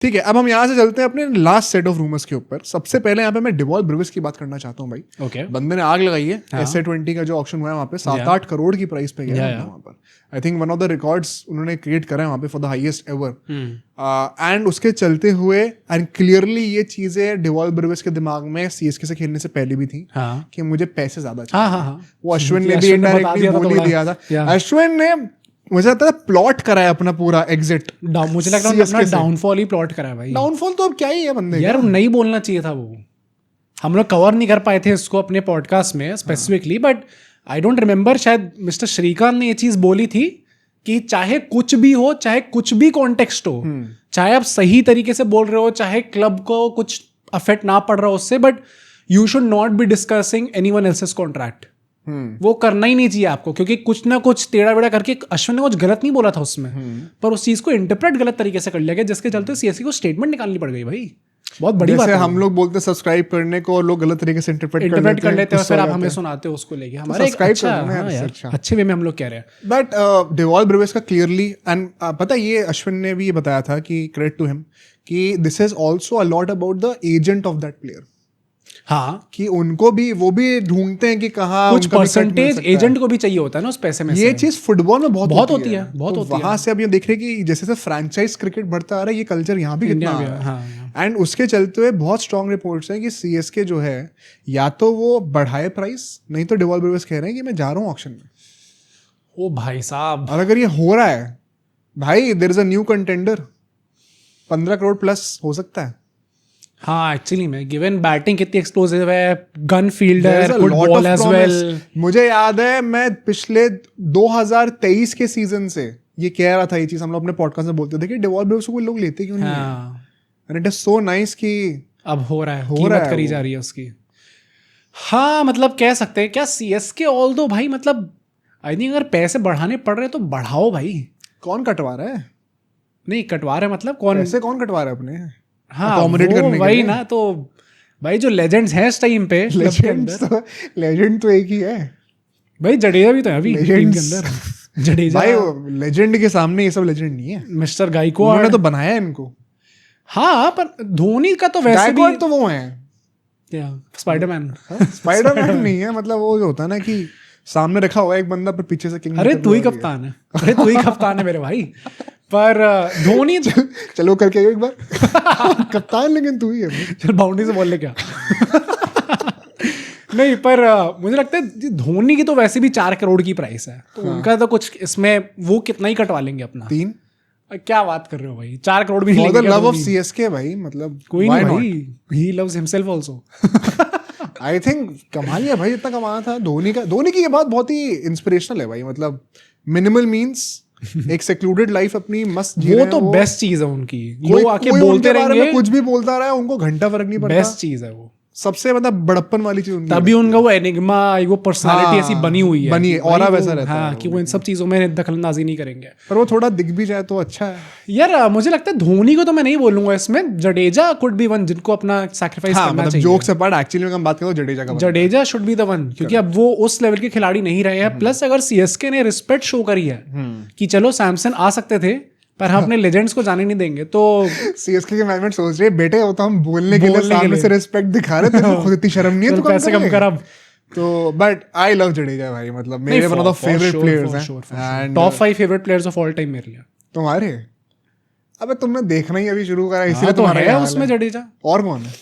ठीक है, अब हम यहाँ से चलते हैं अपने लास्ट सेट ऑफ रूमर्स के ऊपर। सबसे पहले यहाँ पे मैं डेवॉल ब्रूविस की बात करना चाहता हूँ भाई। ओके, बंदे ने आग लगाई है। हाँ। SA20 का जो ऑक्शन हुआ है वहाँ पे 7-8 करोड़ की प्राइस पे गया है वहाँ पर। I think one of the records उन्होंने क्रिएट करा है वहाँ पे for the highest ever. And उसके चलते हुए एंड क्लियरली ये चीजें डेवॉल ब्रूविस के दिमाग में CSK से खेलने से पहले भी थी कि मुझे पैसे ज्यादा चाहिए। वो अश्विन ने भी इनडायरेक्टली बोल ही दिया था। अश्विन ने मुझे लगता है प्लॉट करा है अपना पूरा एग्जिट। मुझे लग रहा है अपना डाउनफॉल ही प्लॉट करा है भाई। डाउनफॉल तो अब क्या ही है बंदे यार, नहीं बोलना चाहिए था वो। हम लोग कवर नहीं कर पाए थे इसको अपने पॉडकास्ट में specifically, but I don't remember, शायद मिस्टर श्रीकांत ने ये चीज बोली थी कि चाहे कुछ भी हो, चाहे कुछ भी कॉन्टेक्स्ट हो, चाहे आप सही तरीके से बोल रहे हो, चाहे क्लब को कुछ अफेक्ट ना पड़ रहा हो उससे, but you should not be discussing anyone else's contract. वो करना ही नहीं चाहिए आपको, क्योंकि कुछ ना कुछ टेढ़ा बेड़ा करके अश्विन ने कुछ गलत नहीं बोला था उसमें, पर उस चीज को इंटरप्रेट गलत तरीके से कर लिया गया, जिसके चलते CSK को स्टेटमेंट निकालनी पड़ गई भाई। बहुत बड़ी बात है। हम लोग बोलते हैं सब्सक्राइब करने को, लोग गलत तरीके से इंटरप्रेट कर लेते हैं, फिर आप हमें सुनाते हो उसको लेके। हमारे अच्छे वे में हम लोग कह रहे हैं। बट डेवॉल ब्रूविस का क्लियरली एंड पता है, ये अश्विन ने भी बताया था कि क्रेडिट टू हिम कि this is also a lot about the agent of that player. हाँ, कि उनको भी, वो भी ढूंढते हैं कि कहाँ कुछ परसेंटेज एजेंट को भी चाहिए होता है ना उस पैसे में। ये चीज फुटबॉल में बहुत होती है। वहां से अब ये देख रहे हैं कि जैसे फ्रैंचाइज क्रिकेट बढ़ता आ रहा है, ये कल्चर यहाँ भी कितना आ रहा है। एंड उसके चलते हुए बहुत स्ट्रॉन्ग रिपोर्ट्स हैं कि CSK जो है, या तो वो बढ़ाए प्राइस, नहीं तो डेवॉल ब्रूविस कह रहे हैं कि मैं जा रहा हूँ ऑक्शन में। ओ भाई साहब, और अगर ये हो रहा है भाई, there is a new contender, 15 crore plus हो सकता है। हाँ, एक्चुअली में गिवन बैटिंग कितनी एक्सप्लोसिव है, gun fielder, good ball as well. मुझे याद है मैं पिछले 2023 के सीजन से ये कह रहा था, ये चीज हम लोग अपने पॉडकास्ट में बोलते थे कि डेवॉल ब्रूविस को लोग लेते क्यों नहीं है। And it is so nice कि अब हो रहा है, कीमत करी जा रही है उसकी। हाँ, मतलब कह सकते हैं क्या CSK ऑल्दो भाई, मतलब आई थिंक अगर पैसे बढ़ाने पड़ रहे हैं तो बढ़ाओ भाई। कौन कटवा रहा है? नहीं कटवा रहा है, मतलब कौन कटवा रहा है अपने? हाँ, अकोमोडेट करने के लिए ना। तो भाई जो लेजेंड्स हैं इस टाइम पे, लेजेंड तो एक ही है भाई। जडेजा भी तो है अभी टीम के अंदर। जडेजा भाई लेजेंड के सामने ये सब लेजेंड नहीं है। मिस्टर गायकवाड़, उन्होंने तो बनाया है इनको। हाँ, पर धोनी का तो वैसे भी तो वो है क्या, स्पाइडरमैन। स्पाइडरमैन नहीं है, मतलब वो जो होता है ना कि सामने रखा हुआ एक बंदा पर पीछे से किंग। अरे तू ही कप्तान है, अरे तू ही कप्तान है मेरे भाई। पर धोनी चलो करके एक बार कप्तान, लेकिन तू ही है। चल बाउंड्री से बोल ले क्या। नहीं, पर मुझे लगता है धोनी की तो वैसे भी 4 करोड़ की प्राइस है, तो उनका तो कुछ इसमें वो कितना ही कटवा लेंगे अपना। 3? क्या बात कर रहे हो भाई, 4 करोड़ भी नहीं लेंगे। लव ऑफ CSK भाई, मतलब कोई नहीं भाई, he loves himself also. I think कमाल है भाई, इतना कमाना था धोनी का। धोनी की ये बात बहुत ही इंस्पिरेशनल है भाई, मतलब मिनिमल मीन्स एक सेक्लूडेड लाइफ अपनी मस्त जी रहे हैं। वो तो बेस्ट चीज है उनकी। वो आके बोलते रहेंगे, कुछ भी बोलता रहा है, उनको घंटा फर्क नहीं पड़ता। बेस्ट चीज है वो, सबसे मतलब बड़प्पन वाली चीज उनकी। तभी उनका वो एनिग्मा, वो पर्सनालिटी ऐसी बनी हुई है, और वैसा रहता है। हाँ, कि वो इन सब चीजों में दखलंदाजी नहीं करेंगे। पर वो थोड़ा दिख भी जाए तो अच्छा है यार। मुझे लगता है धोनी को तो मैं नहीं बोलूंगा इसमें, जडेजा कुड बी वन जिनको अपना सैक्रिफाइस करना चाहिए। जोक्स अपार्ट, एक्चुअली में हम बात करें तो Jadeja should be the one, क्योंकि अब वो उस लेवल के खिलाड़ी नहीं रहे हैं। प्लस अगर CSK ने रिस्पेक्ट शो करी है कि चलो सैमसन आ सकते थे, पर हम अपने लेजेंड्स को जाने नहीं देंगे, तो CSK के मैनेजमेंट सोच रहे बेटे वो तो हम बोलने के लिए सामने से रिस्पेक्ट दिखा रहे थे, खुद इतनी शर्म नहीं है, तो पैसे कम कर अब। तो बट आई लव जडेजा भाई, मतलब मेरे one of the favourite players हैं, and top 5 favourite players of all time मेरे लिए। तुम्हारे? अबे तुमने देखना ही अभी शुरू करा, इसलिए तो है उसमें जडेजा। और कौन है?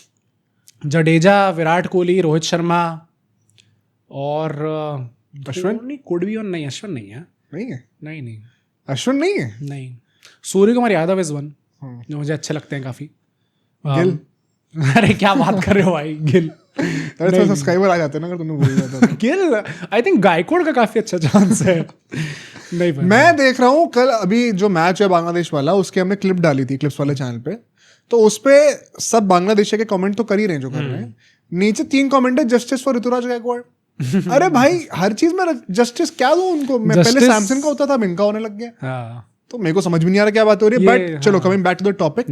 जडेजा, विराट कोहली, रोहित शर्मा और अश्विन। नहीं, कुड भी, और नहीं अश्विन नहीं है। नहीं अश्विन नहीं है। नहीं, सूर्य कुमार यादव इज वन, जो मुझे अच्छे लगते हैं काफी। गिल। अरे क्या बात कर रहे हो भाई, गिल। अरे तो सब्सक्राइबर आ जाते हैं ना अगर तुमने बोल दिया तो। गिल, आई थिंक गायकवाड़ का काफी अच्छा चांस है। नहीं भाई, मैं देख रहा हूँ कल अभी जो मैच है बांग्लादेश वाला, उसके हमने क्लिप डाली थी क्लिप्स वाले चैनल पे, तो उस पे सब बांग्लादेशी के कमेंट तो कर ही रहे हैं जो कर रहे हैं। नीचे 3 कमेंट है, जस्टिस फॉर ऋतुराज गायकवाड़। अरे भाई हर चीज में जस्टिस क्या दूं उनको? मैं पहले सैमसन का होता था, इनका होने लग गया। तो मेरे को समझ भी नहीं आ रहा क्या बात हो रही है। बट चलो, coming back to the topic,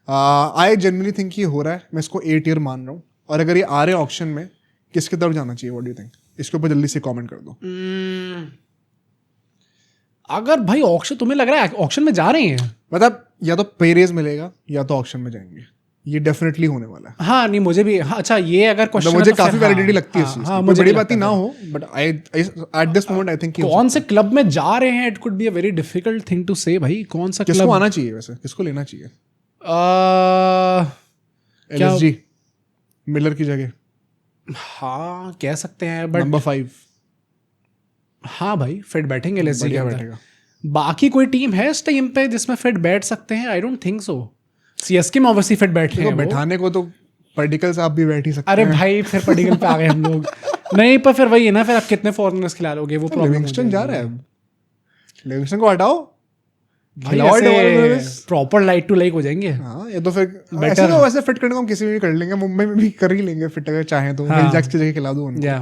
I generally think ये हो रहा है, मैं इसको A tier मान रहा हूँ। और अगर ये आ रहे ऑक्शन में, किसकी तरफ जाना चाहिए? What do you think? इसके ऊपर जल्दी से कमेंट कर दो। अगर भाई ऑक्शन, तुम्हें लग रहा है ऑक्शन में जा रहे हैं? मतलब या तो पेरेज मिलेगा या तो ऑक्शन में जाएंगे, ये डेफिनेटली होने वाला है। हाँ नहीं मुझे भी, हाँ अच्छा ये अगर क्वेश्चन मतलब मुझे काफी वैलिडिटी लगती है इस हाँ, चीज हाँ, की। मुझे बड़ी भी बात ही लगता ना है। हो, but I at this moment I think कौन से क्लब में जा रहे हैं, it could be a very difficult thing to say भाई, कौन सा किसको क्लब आना चाहिए वैसे, किसको लेना चाहिए? क्या- LSG मिलर की जगह, हाँ कह सकते हैं बट नंबर 5 हाँ भाई फिट बैठेंगे एलएसजी के बढ़िया अंदर। बैठेगा। बाकी कोई टीम है इस टाइम पे जिसमें फिट बैठ सकते हैं? I don't think so. CSK में ऑब्वियसली फिट बैठे हैं देखो वो। बैठाने को तो पर्टिकल से आप भी बैठ ही सकते अरे हैं। भाई फिर पर्टिकल पे आ गए हम लोग। नहीं पर फिर वही है ना, फिर आप कितने फॉरेनर्स खिला लोगे, वो प्रॉब्लम लिविंगस्टन जा रहा है अब, लिविंगस्टन को हटाओ, खिलाओ भाई developers. Proper light to like हो जाएंगे। हाँ ये तो फिर Better. ऐसे तो वैसे फिट करने को हम किसी में भी कर लेंगे, मुंबई में भी कर ही लेंगे फिट अगर चाहें तो। हाँ। विल जैक्स की जगह खिला दो उनको। या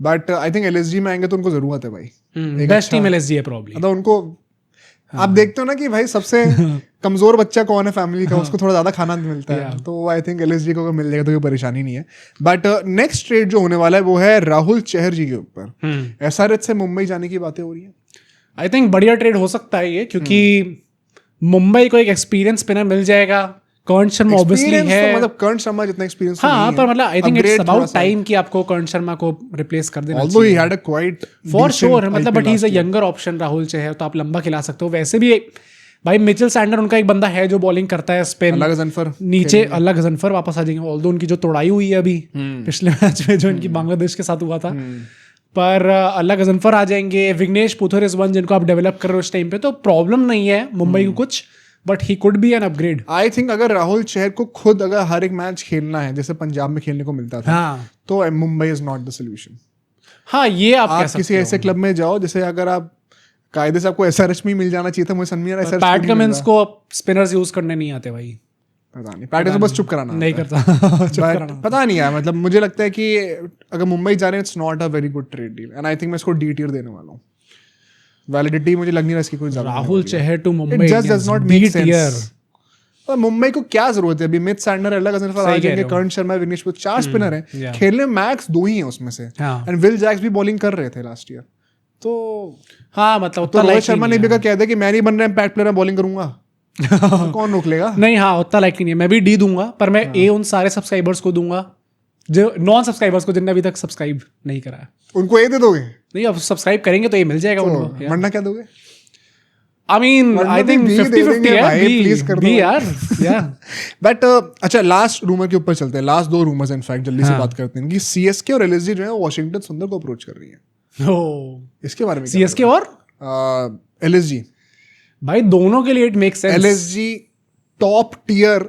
बट आई थिंक LSG में आएंगे तो उनको जरूरत है भाई। एक बेस्ट अच्छा- टीम एलएसजी है प्रॉब्ली। मतलब उनको आप देखते हो ना कि भाई सबसे कमजोर बच्चा कौन है फैमिली का, उसको थोड़ा ज्यादा खाना मिलता है। Yeah. तो आई थिंक LSG को अगर मिल जाएगा तो कोई परेशानी नहीं है। बट नेक्स्ट ट्रेड जो होने वाला है वो है राहुल चहर जी के ऊपर। SRH से मुंबई जाने की बातें हो रही है। आई थिंक बढ़िया ट्रेड हो सकता है ये, क्योंकि मुंबई को एक एक्सपीरियंस स्पिनर मिल जाएगा। कर्ण शर्मा ऑब्वियसली Experience है, तो मतलब कर्ण शर्मा जितना एक्सपीरियंस हाँ पर मतलब I think it's Upgrade about थोड़ा सा है। टाइम कि आपको कर्ण शर्मा को रिप्लेस कर देना Although he चाहिए had a quite for decent sure. मतलब IPL but he is a last year. Younger option Rahul Chahar, तो आप लंबा खिला सकते हो। वैसे भी भाई मिचेल सैंडर उनका एक बंदा है जो बॉलिंग करता है स्पिन, अलग जनफर नीचे अलग गजनफर वापस आ जाएंगे। ऑल्दो उनकी जो तोड़ाई हुई है अभी पिछले मैच में जो इनकी बांग्लादेश के साथ हुआ था, पर अलग गजनफर आ जाएंगे। विग्नेश पुथुर इज वन जिनको आप डेवलप कर रहे हो इस टाइम पे, तो प्रॉब्लम नहीं है मुंबई को कुछ, but he could be an upgrade. I think अगर राहुल चहर को खुद अगर हर एक मैच खेलना है जैसे पंजाब में खेलने को मिलता था, हाँ तो Mumbai is not the solution. हाँ ये आप कह आप सकते किसी हो। ऐसे क्लब में जाओ जैसे अगर आप कायदे से आपको SRH में ही मिल जाना चाहिए था। मुझे समझ नहीं आ रहा SRH पैट क्यों नहीं मिल कमिंस को स्पिनर्स यूज करने नहीं आते भाई। रहा। पता नहीं, पैट से बस चुप कराना नहीं आता है। करता चुप But कराना। पता नहीं यार, मतलब मुझे लगता है कि अगर मुंबई जा रहे हैं it's not a very good trade deal, and I think मैं इसको D tier देने वाला हूँ। वैलिडिटी मुझे लग नहीं रहा इसकी कोई ज्यादा होने राहुल वाली है। Chahar to Mumbai It just does not B make tier। sense। और मुंबई को क्या जरूरत है अभी? मिथ सैंडर अलग सही कह आ रहे जाएंगे, हो। कर्ण शर्मा, विग्नेश पुथुर, 4 स्पिनर हैं। yeah। खेलने मैक्स 2 ही हैं उसमें से, हाँ एंड विल जैक्स भी बॉलिंग कर रहे थे लास्ट ईयर। तो हाँ मतलब तो उतना रोहित लाइक शर्मा ने भी कह दिया कि मैं नहीं बन रहा इम्पैक्ट प्लेयर, बॉलिंग करूंगा। तो कौन रोक लेगा? नहीं हाँ उतना लाइक नहीं है। मैं भी D दूंगा, पर मैं A उन सारे सब्सक्राइबर्स को दूंगा जो नॉन सब्सक्राइबर्स को, जिनने अभी तक सब्सक्राइब नहीं करा है। उनको A दे दोगे? नहीं अब सब्सक्राइब करेंगे तो ये मिल जाएगा उनको। वरना क्या दोगे? आई मीन वरना आई भी थिंक B दे 50-50 देंगे है। भाई, please कर दो B भाई। यार या बट अच्छा लास्ट रूमर के ऊपर चलते हैं। लास्ट 2 रूमर्स इनफैक्ट जल्दी से हाँ। बात करते हैं कि CSK और LSG जो है वॉशिंगटन सुंदर को अप्रोच कर रही है। ओ इसके बारे में CSK और LSG भाई दोनों के लिए it make sense. LSG top tier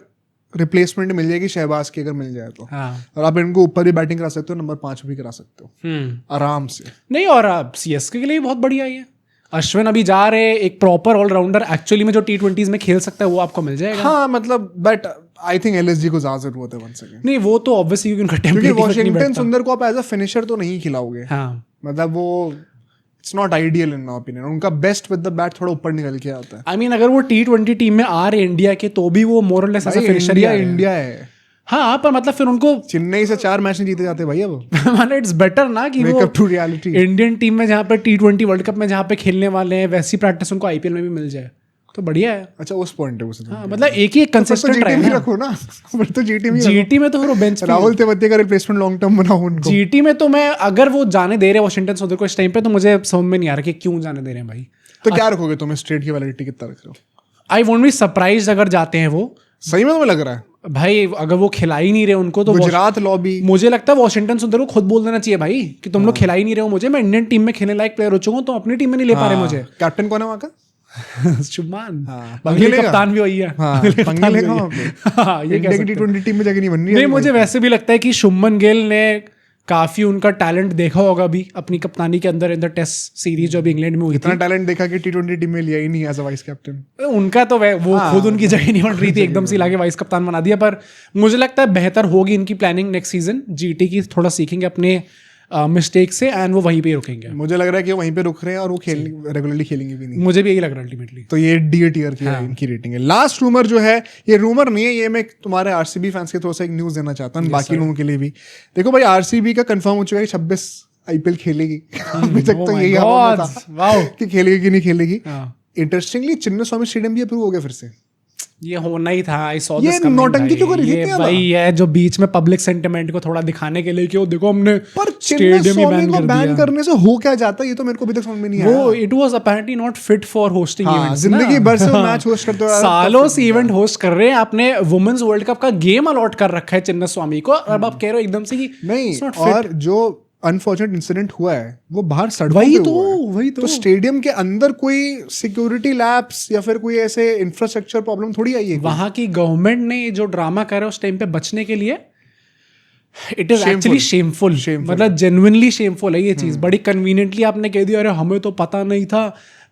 replacement मिल जाएगी शहबाज की अगर मिल जाए तो। हाँ और आप इनको ऊपर भी बैटिंग करा सकते हो, नंबर 5 भी करा सकते हो आराम से। नहीं और CSK के लिए भी बहुत बढ़िया है। अश्विन अभी जा रहे, एक प्रॉपर ऑलराउंडर एक्चुअली में जो T20s में खेल सकता है वो आपको मिल जाएगा। हाँ मतलब बट आई थिंक LSG को ज्यादा जरूरत है वंस अगेन, नहीं वो तो ऑब्वियसली क्योंकि उनका क्योंकि टेम्पलेट वॉशिंगटन सुंदर को आप एज अ फिनिशर तो नहीं खिलाओगे। हाँ मतलब वो it's not ideal in my opinion. उनका बेस्ट विद द बैट थोड़ा ऊपर निकल के आता है। आई मीन अगर वो T20 टीम में आ रहे इंडिया के तो भी वो मोर और लेस ऐसा फिनिशर ही इंडिया आ रहे हैं। इंडिया है। हाँ पर मतलब फिर उनको चेन्नई से 4 मैच नहीं जीते जाते भाई अब। मतलब इट्स बेटर ना कि वो makeup to reality. Indian team में जहाँ पे T20 वर्ल्ड कप में जहाँ पे खेलने वाले हैं वैसी प्रैक्टिस उनको IPL में भी मिल जाए तो बढ़िया है। अच्छा उस पॉइंट है उसे। हाँ मतलब एक ही कंसिस्टेंट जीटी रहे में ना। रखो ना। फिर तो जीटी में GT में तो फिर वो बेंच राहुल तेवतिया का रिप्लेसमेंट लॉन्ग टर्म बनाओ उनको। GT में तो मैं अगर वो जाने दे रहे वॉशिंगटन सुंदर को इस टाइम पे तो मुझे समझ में नहीं आ रहा कि क्यों जाने दे रहे हैं भाई। तो क्या रखोगे तुम? स्ट्रेट की वैलिडिटी कितना रख रहे हो? आई वोंट बी सरप्राइज अगर जाते हैं वो। सही में तुम्हें लग रहा है? भाई अगर वो खिला ही नहीं रहे उनको तो गुजरात लॉबी मुझे लगता है वॉशिंगटन सुंदर को खुद बोल देना चाहिए भाई कि तुम लोग खिला ही नहीं रहे हो मुझे, मैं इंडियन टीम में खेलने लायक प्लेयर हो चुका हूँ, तो अपनी टीम में नहीं ले पा रहे मुझे। कैप्टन कौन है वहाँ का? शुभमान हाँ, अगले लेगा। कप्तान भी वही है। हाँ, अगले पंगे कप्तान भी लेगा वही वहाँ है। पे। हाँ, ये इंडिया कह की सकते हैं। T20 टीम में जगह नहीं बन रही है नहीं अभी मुझे भाई। वैसे भी लगता है कि शुभमन गिल ने काफी उनका टैलेंट देखा होगा अभी अपनी कप्तानी के अंदर इन द टेस्ट सीरीज जो अभी इंग्लैंड में हुई इतना थी। टैलेंट देखा कि T20 टीम में लिया ही नहीं एज अ वाइस कैप्टन। उनका तो वो खुद उनकी जगह नहीं बन रही थी, एकदम से लाके वाइस कप्तान बना दिया। पर मुझे लगता है बेहतर होगी इनकी प्लानिंग नेक्स्ट सीजन। GT की थोड़ा सीखेंगे अपने मिस्टेक से एंड वो वहीं पे ही रुकेंगे। मुझे लग रहा है कि वहीं पे रुक रहे हैं और वो रेगुलरली खेलेंगे भी नहीं। मुझे भी यही लग रहा है अल्टीमेटली। तो ये D टियर की इनकी रेटिंग है। लास्ट रूमर जो है, ये रूमर नहीं है, ये मैं तुम्हारे RCB फैंस के थोड़ा सा एक न्यूज देना चाहता हूँ, बाकी लोगों के लिए भी। देखो भाई RCB का कंफर्म हो चुका है 26 आईपीएल खेलेगी अभी तक Oh तो my यही हवा में God, था wow. कि खेलेगी कि नहीं खेलेगी। हाँ, इंटरेस्टिंगली चिन्नस्वामी स्टेडियम भी अप्रूव हो गया फिर से। ये होना ही था। आई सॉ ये दिस कमिंग नौटंकी क्यों करी थी ये इतनी भाई है जो बीच में पब्लिक सेंटिमेंट को थोड़ा दिखाने के लिए कि वो देखो हमने पर स्टेडियम ही चिन्नस्वामी बैन को कर बैन दिया। करने से हो क्या जाता है, ये तो मेरे को अभी तक समझ में नहीं वो आया। It was apparently not fit for hosting हाँ, इवेंट्स जिंदगी भर से वो मैच होस्ट करते हुए आ रहा है, सालों तब से इवेंट होस्ट कर रहे हैं। आपने वुमेन्स वर्ल्ड कप का गेम अलॉट कर रखा है चिन्नस्वामी को, अब आप कह रहे हो एकदम से कि नहीं। it's not fit। और जो अनफॉर्चुनेट इंसिडेंट हुआ है वो बाहर सड़कों वही पे तो, हुआ है। वही तो। तो स्टेडियम के अंदर कोई सिक्योरिटी लैप्स या फिर कोई ऐसे इंफ्रास्ट्रक्चर प्रॉब्लम थोड़ी आई है। वहां की गवर्नमेंट ने जो ड्रामा कर रहा है उस टाइम पे बचने के लिए, it is Shameful. Actually shameful. मतलब जेन्युइनली शेमफुल है ये चीज। बड़ी कन्वीनियंटली आपने कह दिया अरे हमें तो पता नहीं था,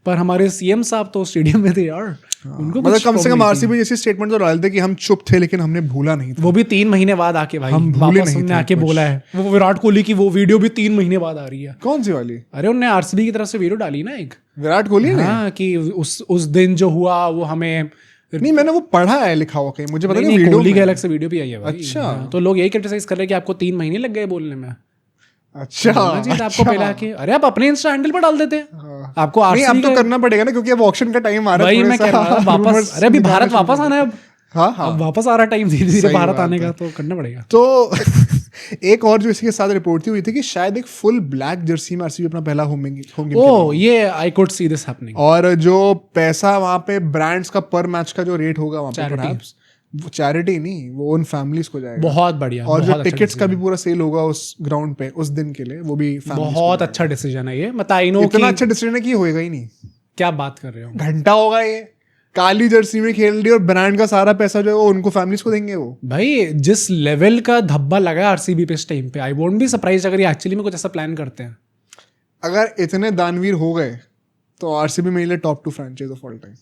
पर हमारे सीएम साहब तो स्टेडियम में थे यार, उनको मतलब कुछ कम से problem कम नहीं थी। आरसीबी जैसी स्टेटमेंट तो डालते कि हम चुप थे लेकिन हमने भूला नहीं था। वो भी 3 महीने बाद आके भाई हम भूले वापस नहीं हमने थे आके कुछ। बोला है। वो विराट कोहली की वो वीडियो भी 3 महीने बाद आ रही है। कौन सी वाली? अरे उन्होंने आरसीबी की तरफ से वीडियो डाली ना एक, विराट कोहली ने? हाँ, कि उस दिन जो हुआ वो हमें नहीं, मैंने वो पढ़ा है लिखा हुआ कहीं, मुझे पता नहीं, नहीं नहीं, वीडियो कोहली में। के अलग से वीडियो भी आई है भाई। अच्छा। हाँ, तो लोग यही क्रिटिसाइज कर रहे हैं कि आपको 3 महीने लग गए बोलने में। अच्छा, होना चाहिए था आपको पहले आके। अरे आप अपने इंस्टा हैंडल पर डाल देते। आपको नहीं, अब आरसीबी तो करना पड़ेगा ना क्योंकि अब ऑक्शन का टाइम आ रहा है। भाई मैं कह रहा हूँ वापस, अरे अभी भारत वापस आना है अब। हाँ हाँ। अब वापस आ रहा टाइम धीरे धीरे सही भारत बात आने है। का, तो करना पड़ेगा। तो एक और जो इसके साथ रिपोर्ट थी हुई थी कि शायद एक फुल ब्लैक जर्सी में आरसीबी अपना पहला होम गेम ओ ये I could see this happening. और जो पैसा वहां पे ब्रांड्स का पर मैच का जो रेट होगा वहां पे Charity। perhaps, वो चैरिटी नहीं, वो उन फैमिलीज को जाएगा। बहुत बढ़िया। और बहुत जो अच्छा टिकट्स का decision भी पूरा सेल होगा उस ग्राउंड पे उस दिन के लिए, वो भी है। families को बहुत जाएगा। अच्छा डिसीजन है ये। मतलब आई नो इतना कि अच्छा डिसीजन है कि ये होएगा ही नहीं। क्या बात कर रहे हो। घंटा होगा ये, काली जर्सी में खेल रही है और ब्रांड का सारा पैसा जो है वो उनको फैमिलीज को देंगे वो। भाई जिस लेवल का धब्बा लगा है आरसीबी पे इस टाइम पे, आई वोंट बी सरप्राइज अगर ये एक्चुअली में कुछ ऐसा प्लान करते हैं। अगर इतने दानवीर हो गए तो आरसीबी मेरे लिए top 2 franchise of all time.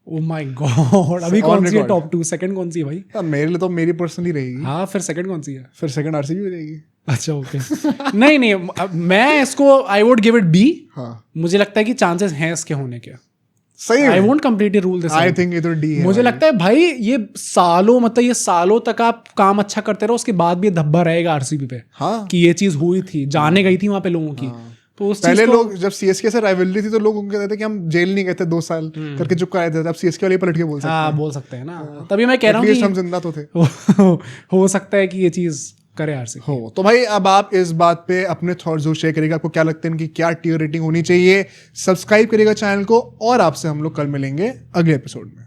Oh my God, अभी On कौन सी है record। टॉप 2? सेकंड कौन सी है भाई? मेरे लिए तो मेरी पर्सनली रहेगी। हाँ, फिर सेकंड कौन सी है? फिर सेकंड आरसीबी हो जाएगी। अच्छा ओके। नहीं नहीं, मैं इसको I would give it be. हाँ मुझे लगता है कि चांसेस हैं इसके होने के। सही आई है। Won't completely rule this. I think ये तो डी है। मुझे लगता है भाई ये सालों, मतलब ये सालों तक आप काम अच्छा करते रहो, उसके बाद भी ये धब्बा रहेगा आरसीबी पे हाँ, कि ये चीज हुई थी, जाने गई थी वहां पे लोगों की। तो उस पहले चीज को लोग जब सीएसके से राइवलरी थी तो लोग उनको कहते थे कि हम जेल नहीं गए थे 2 साल करके चुप कराए थे। अब सीएसके वाले पलट के बोल सकते हाँ हैं। बोल सकते हैं ना। तभी मैं कह रहा हूँ एटलीस्ट हम कि जिंदा तो थे। हो सकता है कि ये चीज करे आरसीबी। हो तो भाई अब आप इस बात पे अपने थॉट्स जरूर शेयर करिएगा। आपको क्या लगता है इनकी क्या टियर रेटिंग होनी चाहिए? सब्सक्राइब करिएगा चैनल को और आपसे हम लोग कल मिलेंगे अगले एपिसोड में।